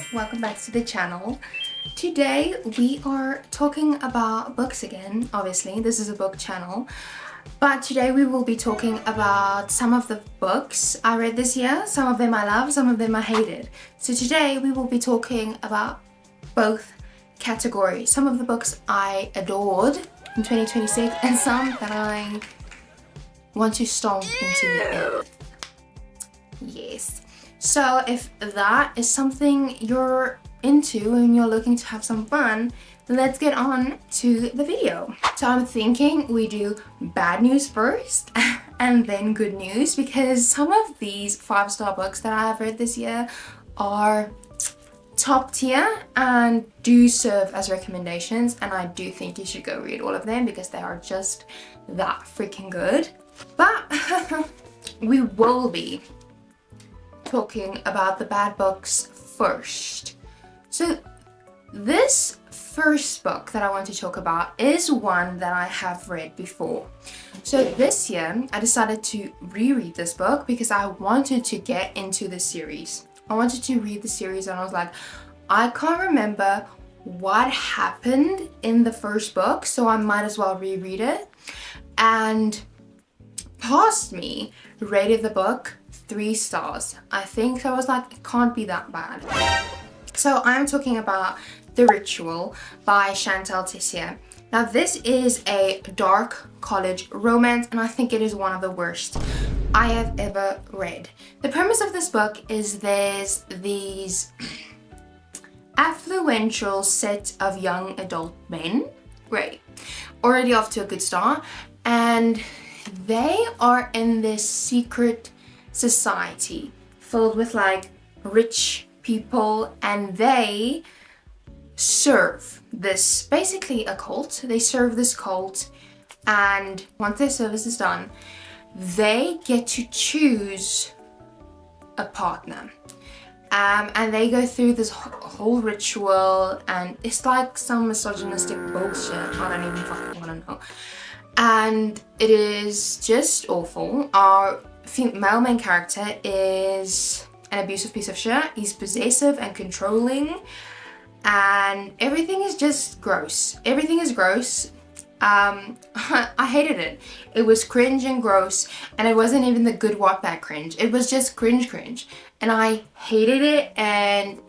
guys, welcome back to the channel. Today we are talking about books again. Obviously this is a book channel, but today we will be talking about some of the books I read this year. Some of them I love, some of them I hated. So today we will be talking about both categories. Some of the books I adored in 2026 and some that I want to stomp into the earth. Yes. So if that is something you're into and you're looking to have some fun, let's get on to the video. So I'm thinking we do bad news first and then good news, because some of these 5-star books that I have read this year are top tier and do serve as recommendations, and I do think you should go read all of them because they are just that freaking good. But we will be talking about the bad books first. So this first book that I want to talk about is one that I have read before. So this year I decided to reread this book because I wanted to get into the series. I wanted to read the series and I was like, I can't remember what happened in the first book, so I might as well reread it. And past me rated the book 3 stars. I think I was like, it can't be that bad. So I'm talking about The Ritual by Chantal Tissier. Now this is a dark college romance and I think it is one of the worst I have ever read. The premise of this book is there's these affluential set of young adult men, right, already off to a good start, and they are in this secret society filled with like rich people, and they serve this, basically a cult. They serve this cult, and once their service is done, they get to choose a partner. And they go through this whole ritual, and it's like some misogynistic bullshit. I don't even fucking want to know. And it is just awful. Our male main character is an abusive piece of shit. He's possessive and controlling, and everything is just gross. Everything is gross. I hated it. It was cringe and gross, and it wasn't even the good Wattpad cringe. It was just cringe, and I hated it. And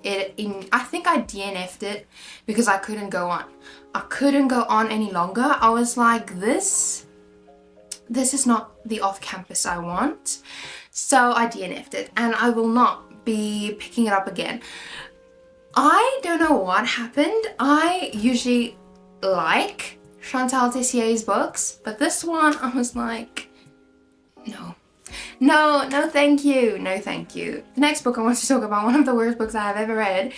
I think I DNF'd it because I couldn't go on. I couldn't go on any longer. I was like, this is not the off-campus I want. So I DNF'd it, and I will not be picking it up again. I don't know what happened. I usually like Chantal Tissier's books, but this one I was like, no, thank you, no thank you. The next book I want to talk about, one of the worst books I have ever read,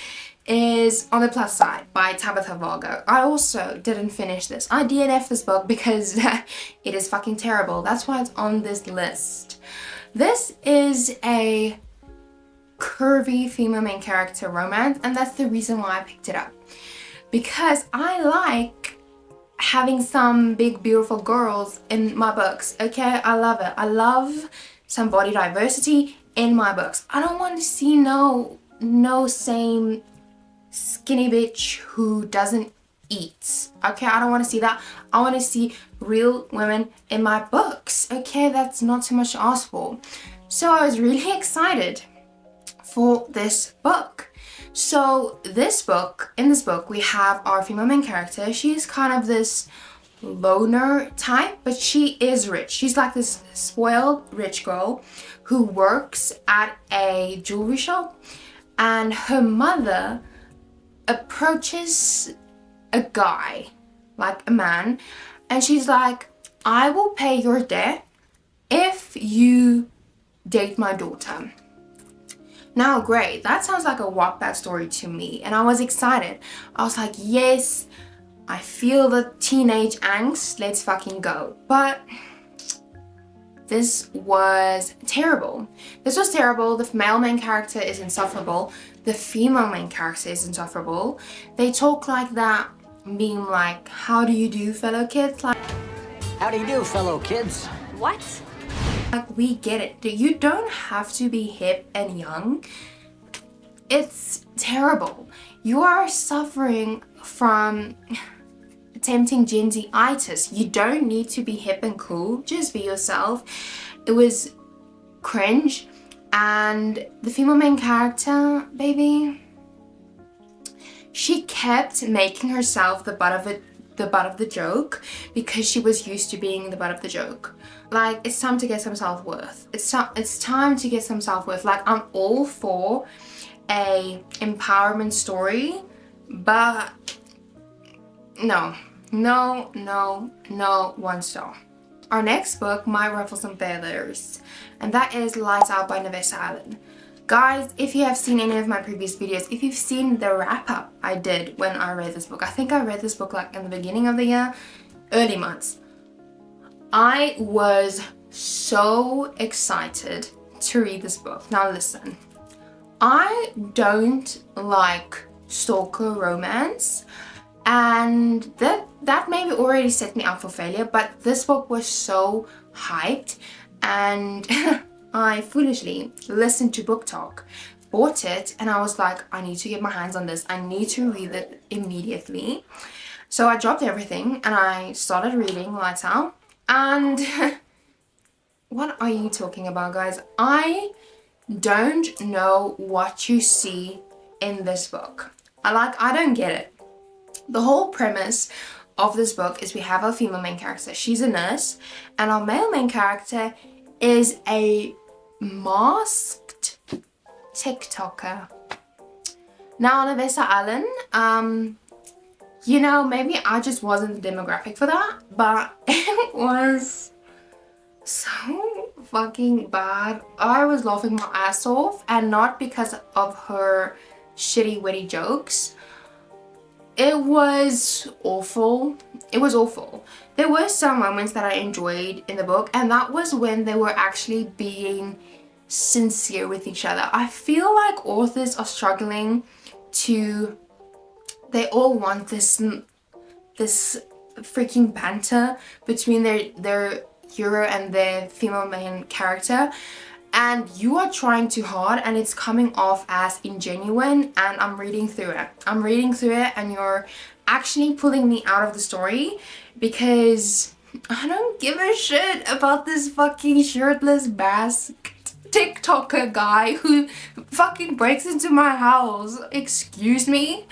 is On the Plus Side by Tabitha Vargo. I also didn't finish this. I DNF'd this book because it is fucking terrible. That's why it's on this list. This is a curvy female main character romance, and that's the reason why I picked it up. Because I like having some big beautiful girls in my books, okay? I love it. I love some body diversity in my books. I don't want to see no same skinny bitch who doesn't eat, okay? I don't want to see that. I want to see real women in my books, okay? That's not too much to ask for. So I was really excited for this book. So in this book we have our female main character. She's kind of this loner type, but she is rich. She's like this spoiled rich girl who works at a jewelry shop, and her mother approaches a guy, like a man, and she's like, I will pay your debt if you date my daughter. Now great, that sounds like a Wattpad story to me, and I was excited. I was like, yes, I feel the teenage angst, let's fucking go. But this was terrible. This was terrible. The male main character is insufferable. The female main character is insufferable. They talk like that, being like, how do you do, fellow kids? Like, how do you do, fellow kids? What? Like, we get it. You don't have to be hip and young It's terrible. You are suffering from tempting Gen Z-itis. You don't need to be hip and cool, just be yourself. It was cringe, and the female main character, baby, she kept making herself the butt of the joke because she was used to being the butt of the joke. Like, it's time to get some self-worth. It's time to get some self-worth. Like, I'm all for a empowerment story, but no, 1 star. Our next book might ruffle some feathers, and that is Lights Out by not-so-favs Allen. Guys, if you have seen any of my previous videos, if you've seen the wrap-up I did when I read this book, I think I read this book like in the beginning of the year, early months. I was so excited to read this book. Now listen, I don't like stalker romance, and that maybe already set me up for failure, but this book was so hyped, and I foolishly listened to Booktok, bought it, and I was like, I need to get my hands on this. I need to read it immediately. So I dropped everything and I started reading Lights Out. And what are you talking about, guys? I don't know what you see in this book. I don't get it. The whole premise of this book is we have our female main character. She's a nurse, and our male main character is a masked TikToker. Now, not-so-favs Allen, you know, maybe I just wasn't the demographic for that, but it was so fucking bad. I was laughing my ass off, and not because of her shitty witty jokes. It was awful. It was awful. There were some moments that I enjoyed in the book, and that was when they were actually being sincere with each other. I feel like authors are struggling to, they all want this freaking banter between their hero and their female main character, and you are trying too hard and it's coming off as ingenuine, and I'm reading through it and you're actually pulling me out of the story because I don't give a shit about this fucking shirtless masked TikToker guy who fucking breaks into my house. Excuse me?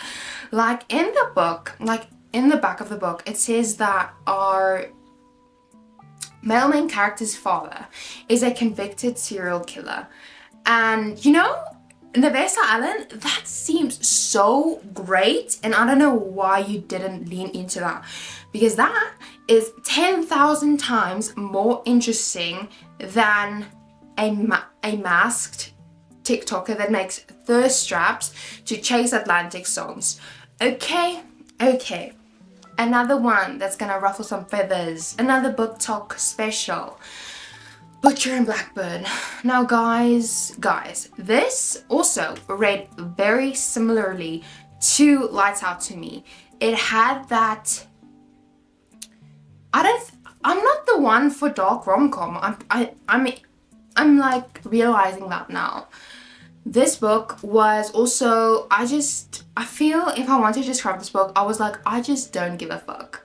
Like, in the book, like in the back of the book, it says that our male main character's father is a convicted serial killer. And you know, not-so-favs Allen, that seems so great, and I don't know why you didn't lean into that, because that is 10,000 times more interesting than a masked TikToker that makes thirst traps to chase Atlantic songs. Okay. Another one that's gonna ruffle some feathers. Another Booktok special. Butcher and Blackbird. Now guys, this also read very similarly to Lights Out to me. It had that, I'm not the one for dark rom-com. I'm like realizing that now. This book was also, I feel if I want to describe this book, I was like, I just don't give a fuck.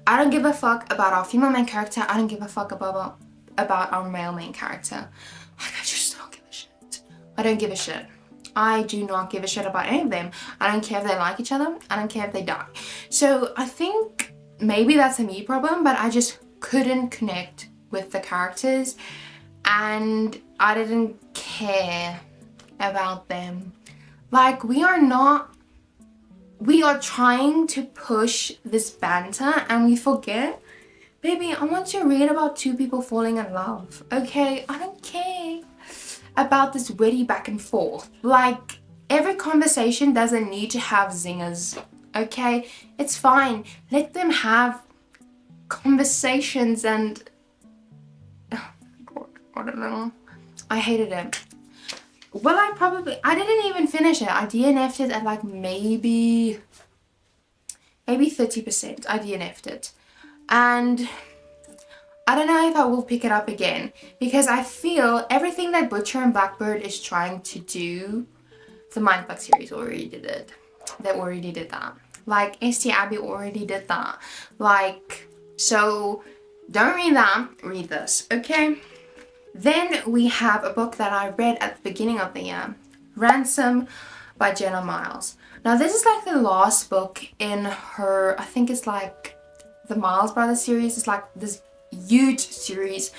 I don't give a fuck about our female main character. I don't give a fuck about our male main character. Like, I just don't give a shit. I don't give a shit. I do not give a shit about any of them. I don't care if they like each other. I don't care if they die. So I think maybe that's a me problem, but I just couldn't connect with the characters, and I didn't care about them. Like, we are trying to push this banter and we forget, baby, I want to read about two people falling in love, okay? I don't care about this witty back and forth. Like, every conversation doesn't need to have zingers, okay? It's fine. Let them have conversations and God, I don't know. I hated it. Well, I didn't even finish it. I DNF'd it at like maybe 30%. I DNF'd it. And I don't know if I will pick it up again, because I feel everything that Butcher and Blackbird is trying to do The Mindfuck series already did it. They already did that. Like ST Abbey already did that. Like, so don't read that, read this, okay? Then we have a book that I read at the beginning of the year, Ransom by Jenna Miles. Now this is like the last book in her, I think it's like the Miles Brothers series. It's like this huge series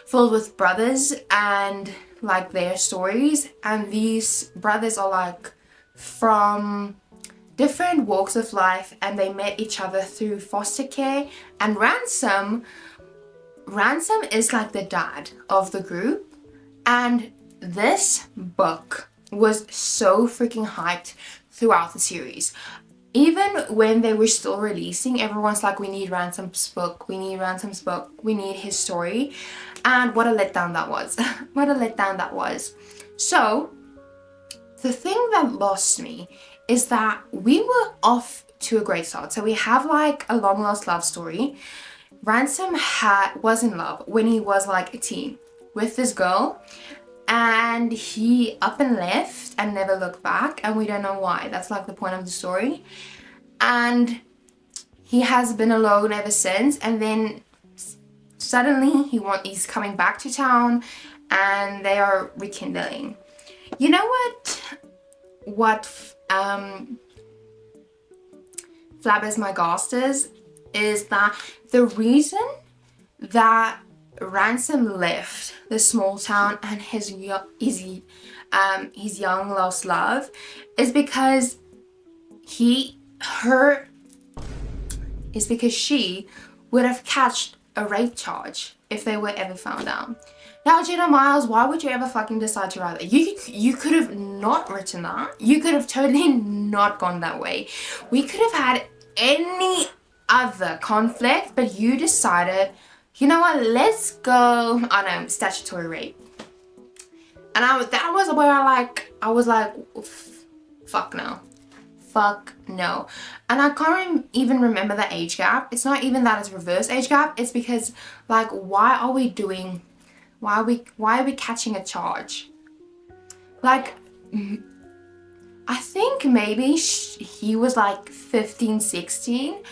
filled with brothers and like their stories, and these brothers are like from different walks of life, and they met each other through foster care. And Ransom is like the dad of the group, and this book was so freaking hyped throughout the series. Even when they were still releasing, everyone's like, we need Ransom's book, we need Ransom's book, we need his story. And what a letdown that was. What a letdown that was. So the thing that lost me is that we were off to a great start. So we have like a long lost love story. Ransom was in love when he was like a teen with this girl, and he up and left and never looked back, and we don't know why. That's like the point of the story. And he has been alone ever since, and then suddenly he's coming back to town and they are rekindling. You know what Flabbers my Gasters is that the reason that Ransom left the small town and his young lost love is because she would have catched a rape charge if they were ever found out. Now, Jenna Miles, why would you ever fucking decide to write that? You could have not written that. You could have totally not gone that way. We could have had any other conflict, but you decided, you know what, let's go, I don't know, statutory rape. And that was where I was like, fuck no. Fuck no. And I can't even remember the age gap. It's not even that it's reverse age gap. It's because, like, why are we catching a charge? Like, I think maybe he was like 15, 16.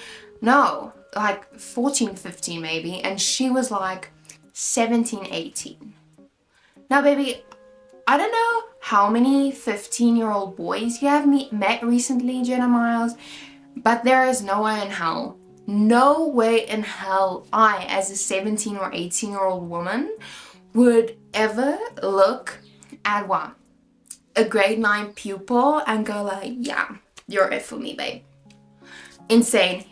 No, like 14, 15 maybe. And she was like 17, 18. Now, baby, I don't know how many 15-year-old boys you have met recently, Jenna Miles, but there is no way in hell I, as a 17 or 18-year-old woman, would ever look at a grade 9 pupil and go like, yeah, you're it for me, babe. Insane.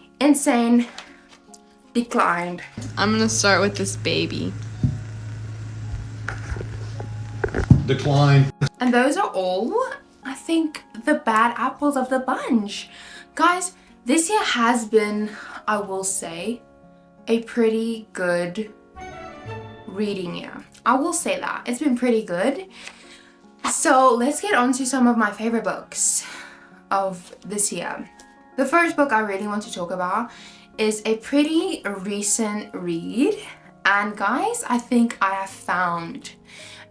Declined. I'm gonna start with this baby. Decline. And those are all, I think, the bad apples of the bunch. Guys, this year has been, I will say, a pretty good reading year. I will say that. It's been pretty good. So let's get on to some of my favorite books of this year. The first book I really want to talk about is a pretty recent read. And guys, I think I have found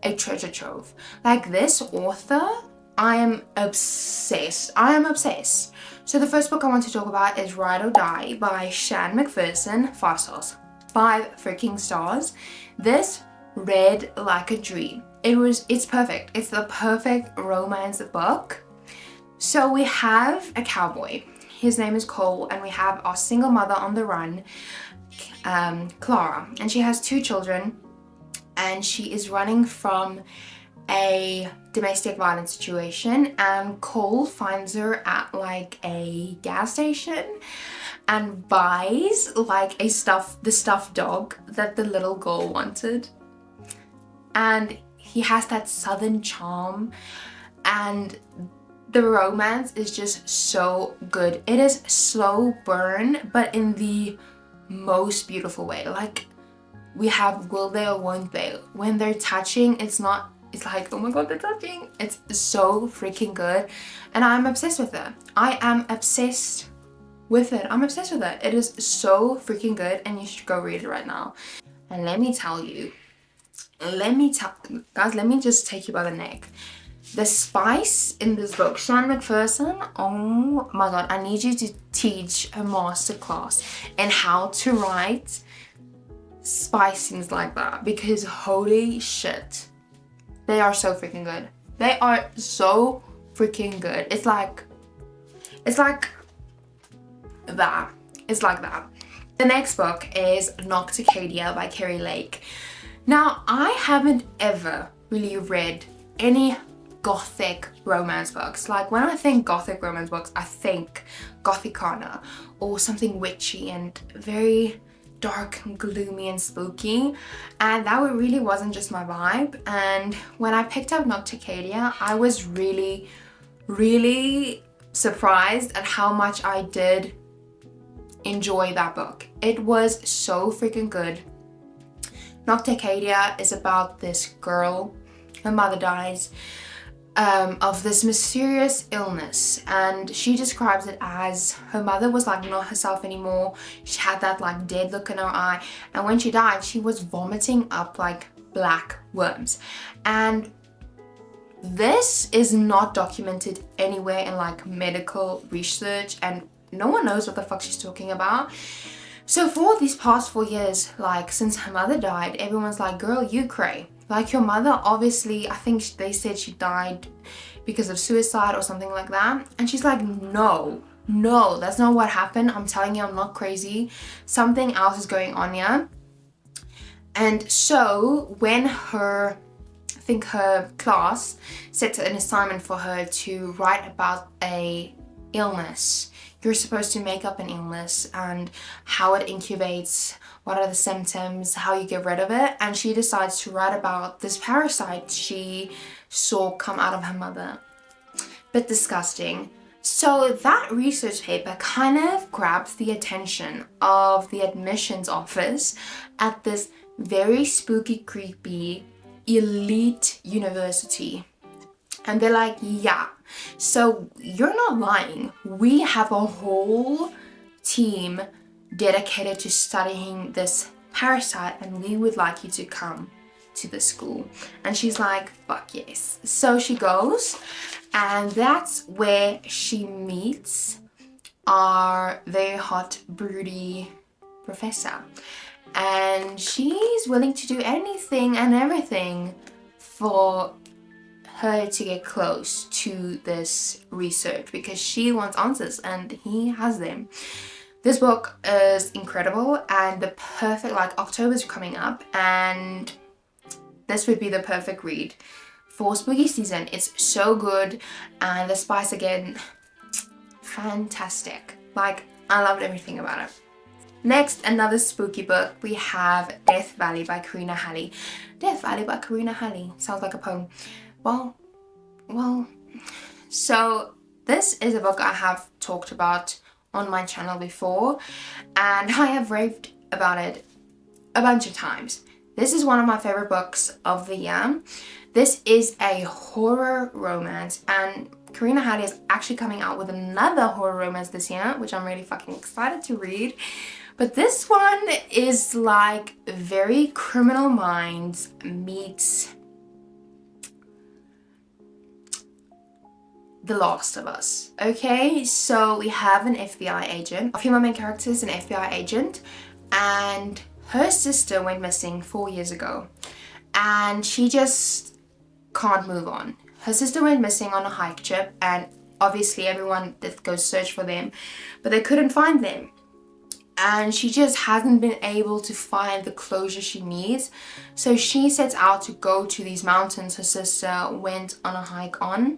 a treasure trove. Like, this author, I am obsessed. So the first book I want to talk about is Ride or Die by Shan McPherson. 5 stars. 5 freaking stars. This read like a dream. It's perfect. It's the perfect romance book. So we have a cowboy. His name is Cole, and we have our single mother on the run, Clara, and she has 2 children, and she is running from a domestic violence situation, and Cole finds her at like a gas station and buys like the stuffed dog that the little girl wanted. And he has that southern charm, and the romance is just so good. It is slow burn, but in the most beautiful way. Like, we have will they or won't they. When they're touching, it's like, oh my god, they're touching. It's so freaking good, and I'm obsessed with it. I'm obsessed with it. It is so freaking good, and you should go read it right now. And let me just take you by the neck. The spice in this book, Sean McPherson, oh my god, I need you to teach a masterclass in how to write spice scenes like that, because holy shit, they are so freaking good. They are so freaking good. It's like that. It's like that. The next book is Not-so-favs by Carrie Lake. Now, I haven't ever really read any gothic romance books. Like, when I think gothic romance books, I think gothicana or something witchy and very dark and gloomy and spooky, and that really wasn't just my vibe. And when I picked up Not-so-favs, I was really surprised at how much I did enjoy that book. It was so freaking good. Not-so-favs is about this girl. Her mother dies of this mysterious illness, and she describes it as her mother was like not herself anymore. She had that like dead look in her eye, and when she died, she was vomiting up like black worms. And this is not documented anywhere in like medical research, and no one knows what the fuck she's talking about. So for these past 4 years, like since her mother died, everyone's like, girl, you cray. Like, your mother, obviously, I think they said she died because of suicide or something like that. And she's like, no, that's not what happened. I'm telling you, I'm not crazy. Something else is going on here. And so when I think her class set an assignment for her to write about a illness. You're supposed to make up an illness and how it incubates, what are the symptoms, how you get rid of it. And she decides to write about this parasite she saw come out of her mother. Bit disgusting. So that research paper kind of grabs the attention of the admissions office at this very spooky, creepy, elite university. And they're like, yeah, so you're not lying. We have a whole team dedicated to studying this parasite, and we would like you to come to the school. And she's like, fuck yes. So she goes, and that's where she meets our very hot, broody professor. And she's willing to do anything and everything for her to get close to this research, because she wants answers and he has them. This book is incredible, and the perfect, like, October's coming up, and this would be the perfect read for spooky season. It's so good, and the spice again, fantastic. Like, I loved everything about it. Next, another spooky book, we have Death Valley by Karina Halley. Death Valley by Karina Halley sounds like a poem. Well, so this is a book I have talked about on my channel before, and I have raved about it a bunch of times. This is one of my favorite books of the year. This is a horror romance, and Karina Halley is actually coming out with another horror romance this year, which I'm really fucking excited to read. But this one is like very Criminal Minds meets The Last of Us. Okay, so we have an FBI agent. Our female main character is an FBI agent, and her sister went missing 4 years ago, and she just can't move on. Her sister went missing on a hike trip, and obviously everyone did go search for them, but they couldn't find them. And she just hasn't been able to find the closure she needs. So she sets out to go to these mountains her sister went on a hike on,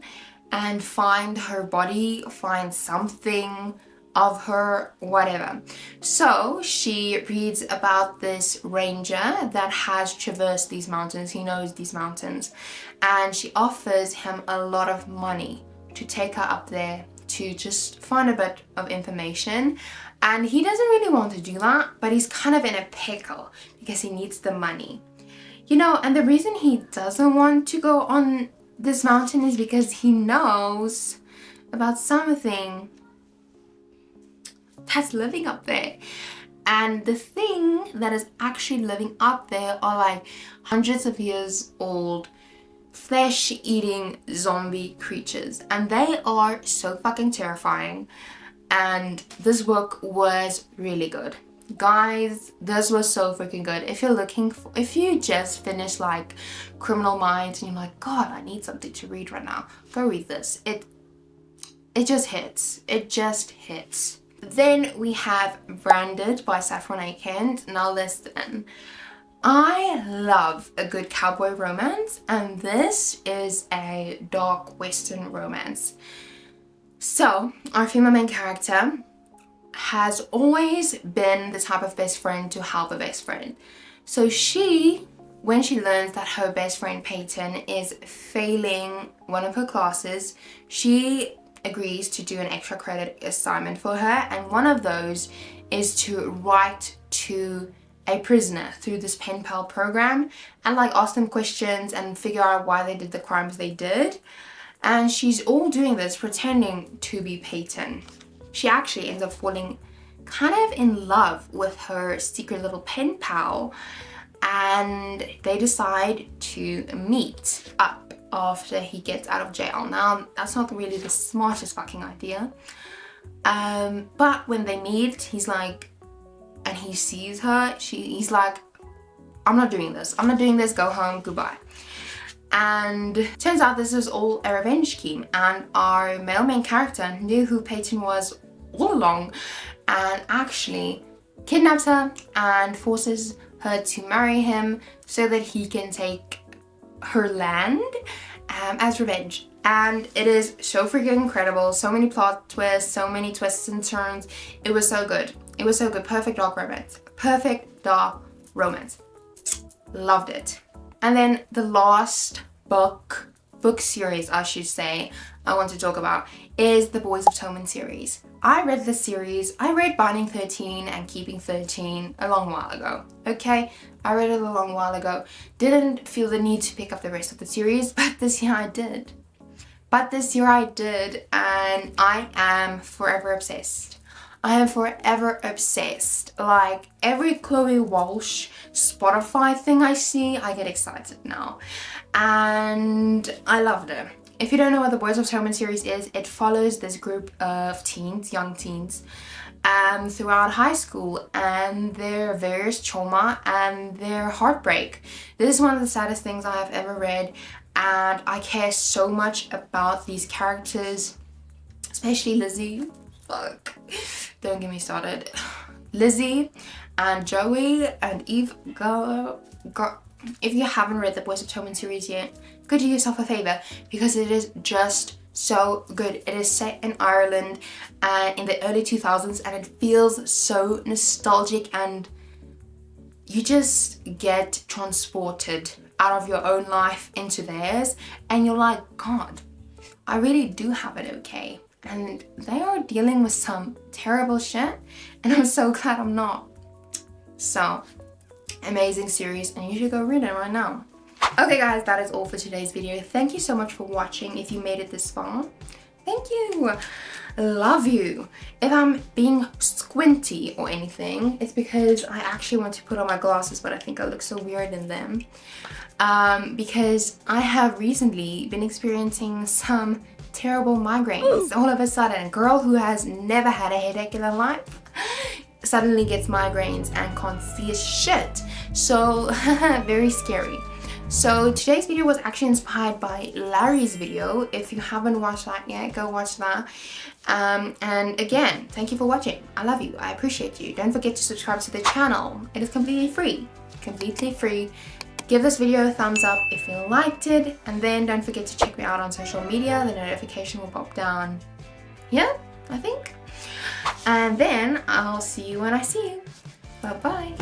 and find her body, find something of her, whatever. So she reads about this ranger that has traversed these mountains. He knows these mountains, and she offers him a lot of money to take her up there to just find a bit of information. And he doesn't really want to do that, but he's kind of in a pickle because he needs the money. You know, and the reason he doesn't want to go on this mountain is because he knows about something that's living up there. And the thing that is actually living up there are like hundreds of years old flesh-eating zombie creatures, and they are so fucking terrifying. And this book was really good. Guys, this was so freaking good. If you're looking for, if you just finished like Criminal Minds and you're like, God, I need something to read right now, go read this. It just hits. It just hits. Then we have Branded by Saffron A. Kent. Now listen, I love a good cowboy romance, and this is a dark western romance. So our female main character has always been the type of best friend to help a best friend. So when she learns that her best friend Peyton is failing one of her classes, she agrees to do an extra credit assignment for her, and one of those is to write to a prisoner through this pen pal program and like ask them questions and figure out why they did the crimes they did. And she's all doing this pretending to be Peyton. She actually ends up falling kind of in love with her secret little pen pal, and they decide to meet up after he gets out of jail. Now, that's not really the smartest fucking idea. But when they meet, he's like, and he sees her, he's like, I'm not doing this, go home, goodbye. And turns out this is all a revenge scheme, and our male main character knew who Peyton was all along and actually kidnaps her and forces her to marry him so that he can take her land as revenge. And it is so freaking incredible. So many plot twists, so many twists and turns. It was so good. It was so good. Perfect dark romance. Perfect dark romance. Loved it. And then the last book series, I should say, I want to talk about is the Boys of Tommen series. I read this series. I read Binding 13 and Keeping 13 a long while ago. Okay, I read it a long while ago. Didn't feel the need to pick up the rest of the series, but this year I did. And I am forever obsessed. I am forever obsessed. Like every Chloe Walsh Spotify thing I see, I get excited now. And I loved it. If you don't know what the Boys of Tommen series is, it follows this group of teens, young teens, throughout high school and their various trauma and their heartbreak. This is one of the saddest things I have ever read, and I care so much about these characters, especially Lizzie. Fuck. Don't get me started. Lizzie and Joey and Eve. If you haven't read the Boys of Tommen series yet, go do yourself a favor, because it is just so good. It is set in Ireland in the early 2000s, and it feels so nostalgic, and you just get transported out of your own life into theirs, and you're like, God, I really do have it okay. And they are dealing with some terrible shit, and I'm so glad I'm not. So, amazing series, and you should go read it right now. Okay guys, that is all for today's video. Thank you so much for watching. If you made it this far, thank you. Love you. If I'm being squinty or anything, it's because I actually want to put on my glasses, but I think I look so weird in them. Because I have recently been experiencing some terrible migraines. All of a sudden, a girl who has never had a headache in her life suddenly gets migraines and can't see a shit. So very scary. So today's video was actually inspired by Larry's video. If you haven't watched that yet, go watch that. And again, thank you for watching. I love you. I appreciate you. Don't forget to subscribe to the channel. It is completely free. Completely free. Give this video a thumbs up if you liked it, and then don't forget to check me out on social media. The notification will pop down here, I think. And then I'll see you when I see you. Bye bye.